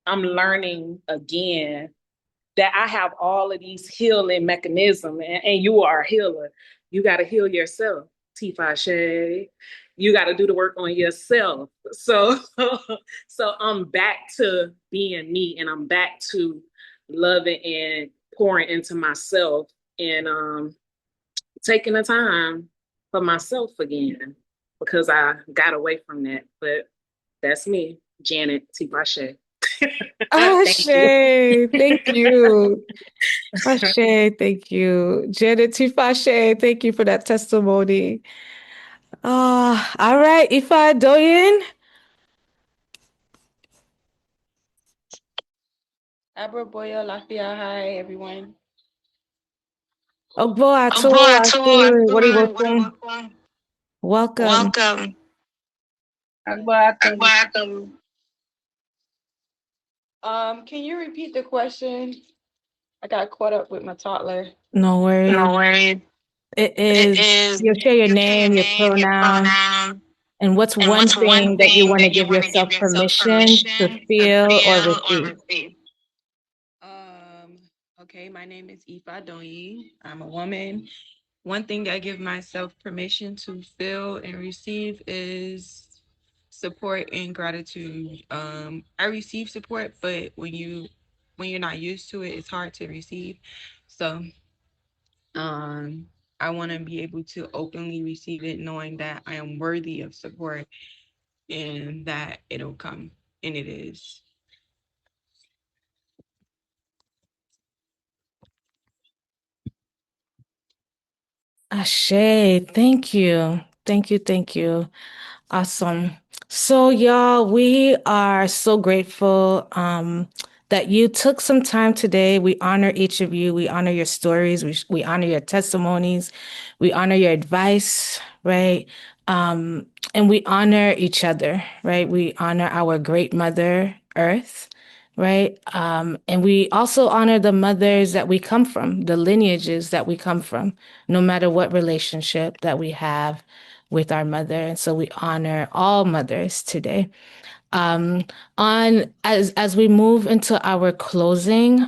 I'm learning again that I have all of these healing mechanisms, and you are a healer. You got to heal yourself, T-Fashe. You got to do the work on yourself. So, so I'm back to being me, and I'm back to loving and pouring into myself, and taking the time for myself again because I got away from that. But that's me, Janet T-Fashe. Ashe, thank you. Ashe, thank you. Janet Tifashe, thank you for that testimony. All right, Ifa Doyin. Boyo Lafia, hi everyone. Ogbo Ato Atu, what are you welcome? Welcome. Can you repeat the question? I got caught up with my toddler. No worries. It is, you'll share your name, your pronoun, and what's one thing that you want to give yourself permission to feel or receive? Okay, my name is Ifa Donyi. I'm a woman. One thing I give myself permission to feel and receive is support and gratitude. I receive support, but when you're not used to it, it's hard to receive. So I want to be able to openly receive it, knowing that I am worthy of support and that it'll come, and it is. Ashe, thank you. Thank you. Awesome. So, y'all, we are so grateful that you took some time today. We honor each of you. We honor your stories. We honor your testimonies. We honor your advice, right? And we honor each other, right? We honor our great mother, Earth, right? And we also honor the mothers that we come from, the lineages that we come from, no matter what relationship that we have with our mother. And so we honor all mothers today. As we move into our closing,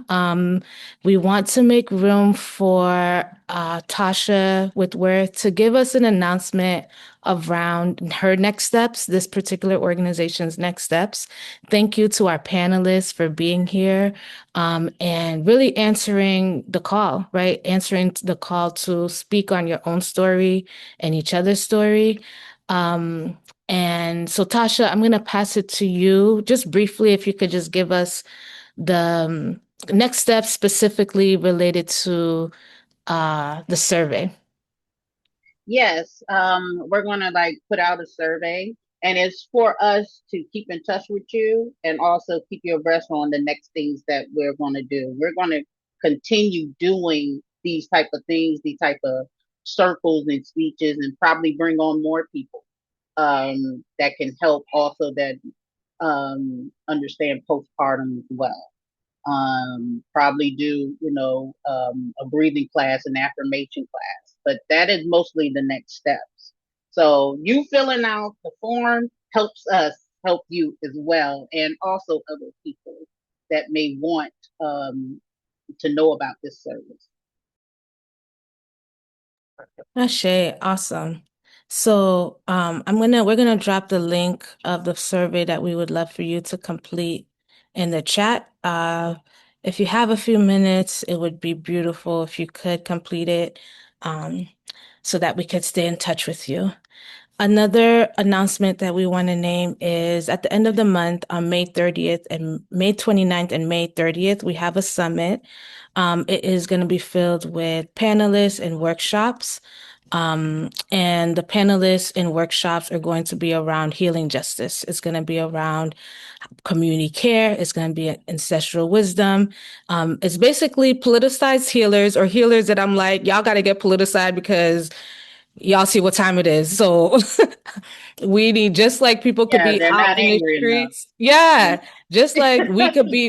we want to make room for Tasha with Worth to give us an announcement around her next steps, this particular organization's next steps. Thank you to our panelists for being here and really answering the call, right? Answering the call to speak on your own story and each other's story. And so, Tasha, I'm going to pass it to you just briefly, if you could just give us the next steps specifically related to the survey. Yes, we're gonna put out a survey, and it's for us to keep in touch with you and also keep you abreast on the next things that we're gonna do. We're gonna continue doing these type of things, these type of circles and speeches, and probably bring on more people that can help also that understand postpartum as well. Probably do, a breathing class, an affirmation class, but that is mostly the next steps. So you filling out the form helps us help you as well, and also other people that may want to know about this service. Ashe, awesome. So we're gonna drop the link of the survey that we would love for you to complete in the chat. if you have a few minutes, it would be beautiful if you could complete it, so that we could stay in touch with you. Another announcement that we want to name is at the end of the month on May 30th and May 29th and May 30th, we have a summit. It is going to be filled with panelists and workshops. And the panelists and workshops are going to be around healing justice. It's going to be around community care. It's going to be ancestral wisdom. It's basically politicized healers, or healers that I'm like, y'all got to get politicized because y'all see what time it is. So we need, just like people could Yeah, be they're out not in the angry enough. streets. Yeah. Just like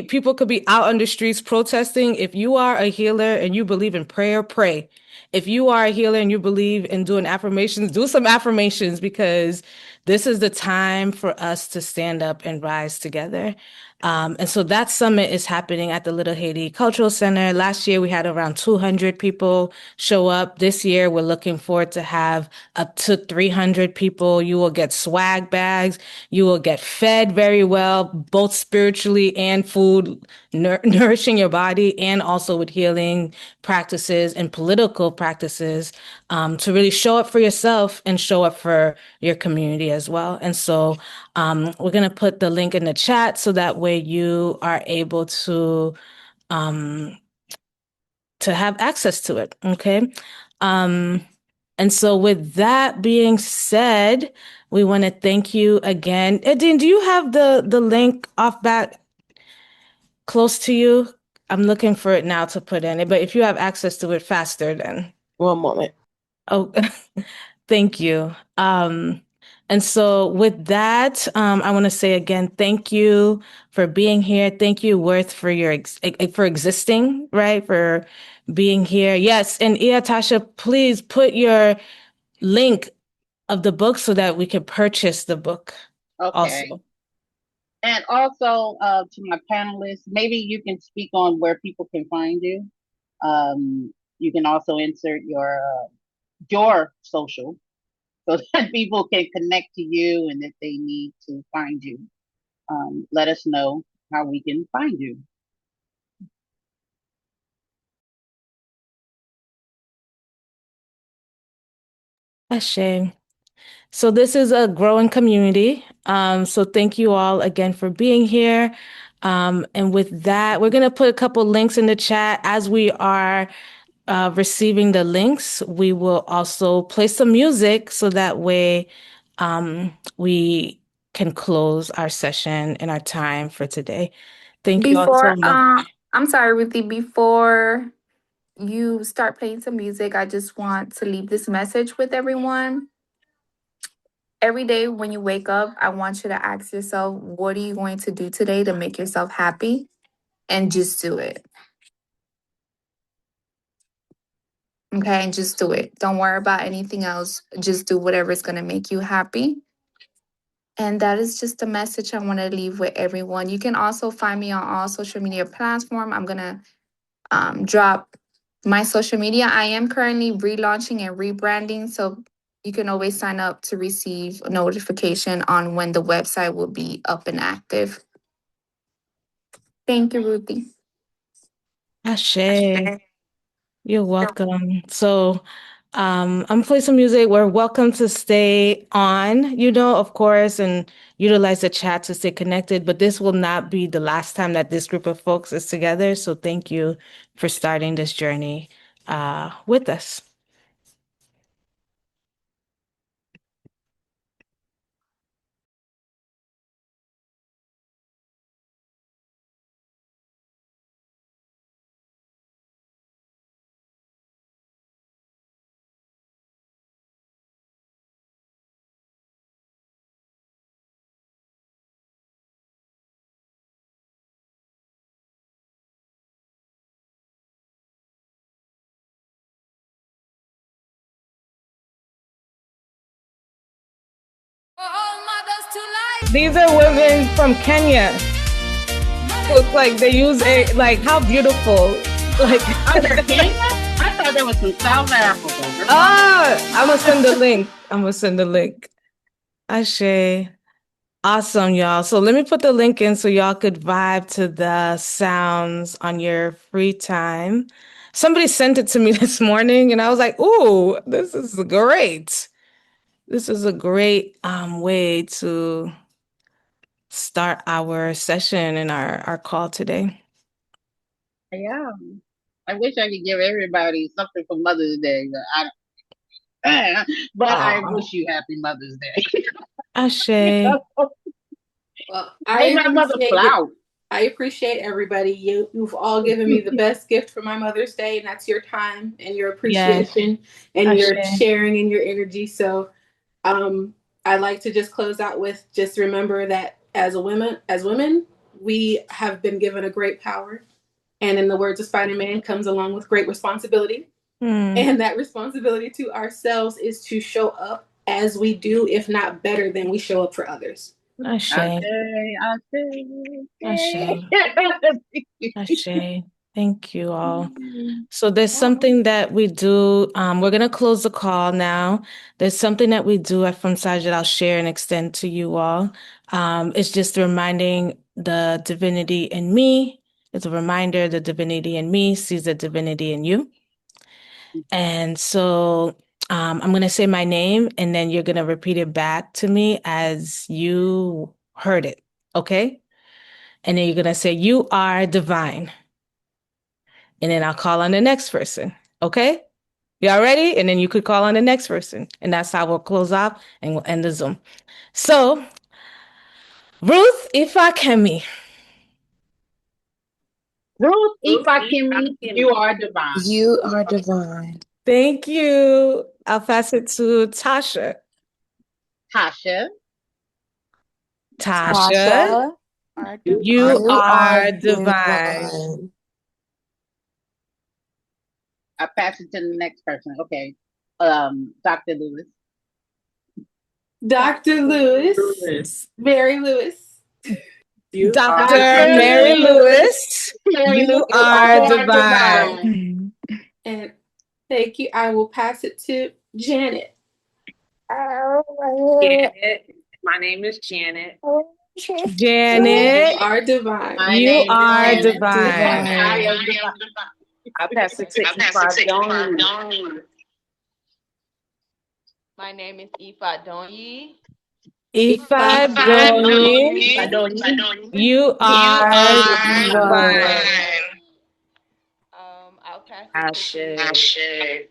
people could be out on the streets protesting. If you are a healer and you believe in prayer, pray. If you are a healer and you believe in doing affirmations, do some affirmations, because this is the time for us to stand up and rise together. And so that summit is happening at the Little Haiti Cultural Center. Last year, we had around 200 people show up. This year, we're looking forward to have up to 300 people. You will get swag bags. You will get fed very well, both spiritually and food, nourishing your body, and also with healing practices and political practices, to really show up for yourself and show up for your community as well. And so we're going to put the link in the chat so that way you are able to have access to it. Okay. And so with that being said, we want to thank you again. Edine, do you have the link off back close to you? I'm looking for it now to put in it, but if you have access to it faster, then. One moment. Oh, thank you. And so with that, I want to say again, thank you for being here. Thank you, Worth, for your for existing, right? For being here. Yes. And Tasha, please put your link of the book so that we can purchase the book. Okay. Also. And also to my panelists, maybe you can speak on where people can find you. You can also insert your social so that people can connect to you, and if they need to find you, let us know how we can find you. Ashe. So this is a growing community. So thank you all again for being here. And with that, we're going to put a couple links in the chat. As we are receiving the links, we will also play some music so that way we can close our session and our time for today. Thank you all so much. I'm sorry, Ruthie, before you start playing some music, I just want to leave this message with everyone. Every day when you wake up, I want you to ask yourself, what are you going to do today to make yourself happy? And just do it. Okay, and just do it. Don't worry about anything else. Just do whatever is going to make you happy. And that is just a message I want to leave with everyone. You can also find me on all social media platforms. I'm going to drop my social media. I am currently relaunching and rebranding, so you can always sign up to receive a notification on when the website will be up and active. Thank you, Ruthie. Ashe. You're welcome. So I'm playing some music. We're welcome to stay on, of course, and utilize the chat to stay connected. But this will not be the last time that this group of folks is together. So thank you for starting this journey with us. These are women from Kenya. Look like they use how beautiful. Like Kenya? I thought there was some South Africa. I'm gonna send the link. Ashe. Awesome, y'all. So let me put the link in so y'all could vibe to the sounds on your free time. Somebody sent it to me this morning and I was like, ooh, this is great. This is a great way to start our session and our call today. Yeah. I wish I could give everybody something for Mother's Day, but I wish you happy Mother's Day. Ashe. Well, Make my mother proud. I appreciate everybody. You've all given me the best gift for my Mother's Day, and that's your time and your appreciation and your Ashe. sharing and your energy. So I like to just close out with just remember that as women, we have been given a great power. And in the words of Spider-Man, comes along with great responsibility. And that responsibility to ourselves is to show up as we do, if not better than we show up for others. Ashe. Ashe. Ashe. Thank you all. So there's something that we do. We're going to close the call now. There's something that we do at FAMSAJ that I'll share and extend to you all. It's just reminding the divinity in me. It's a reminder the divinity in me sees the divinity in you. And so I'm going to say my name and then you're going to repeat it back to me as you heard it. Okay? And then you're going to say, you are divine. And then I'll call on the next person. Okay? Y'all ready? And then you could call on the next person. And that's how we'll close off and we'll end the Zoom. So, Ruth Ifakemi. Ruth Ifakemi, you are divine. You are divine. Thank you. I'll pass it to Tasha. Tasha. Tasha. You are divine. I pass it to the next person. Okay. Dr. Lewis. Dr. Lewis. Mary Lewis. Dr. Mary Lewis. You are divine. And thank you. I will pass it to Janet. Janet. My name is Janet. Janet. You are divine. You are divine. I am divine. I pass it to Ifa. My name is Ifa Donyi. Ifa Donyi. You are divine. I'll pass it to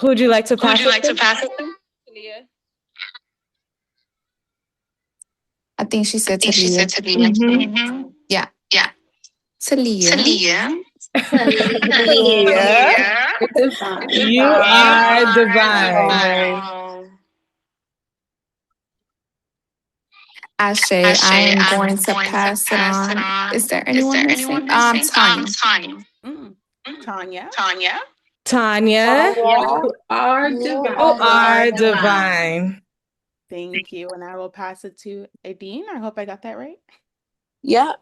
Who'd you like to pass it to? Talia. I think she said Talia. Yeah. Talia. You are divine. Ashe, I am going to pass it on. Is there anyone missing? Tanya. Tanya. Tanya. You are divine. You are divine. Thank you. And I will pass it to Adine. I hope I got that right. Yeah.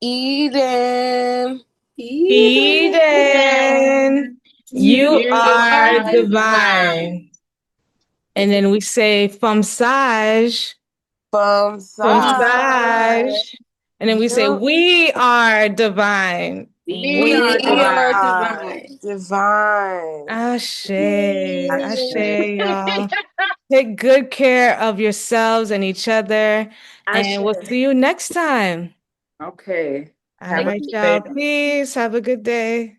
Eden. You are divine. And then we say FAMSAJ. FAMSAJ. And then we say we are divine. We are divine. Ashe, y'all. Take good care of yourselves and each other. And we'll see you next time. Okay. All right, y'all. Peace. Have a good day.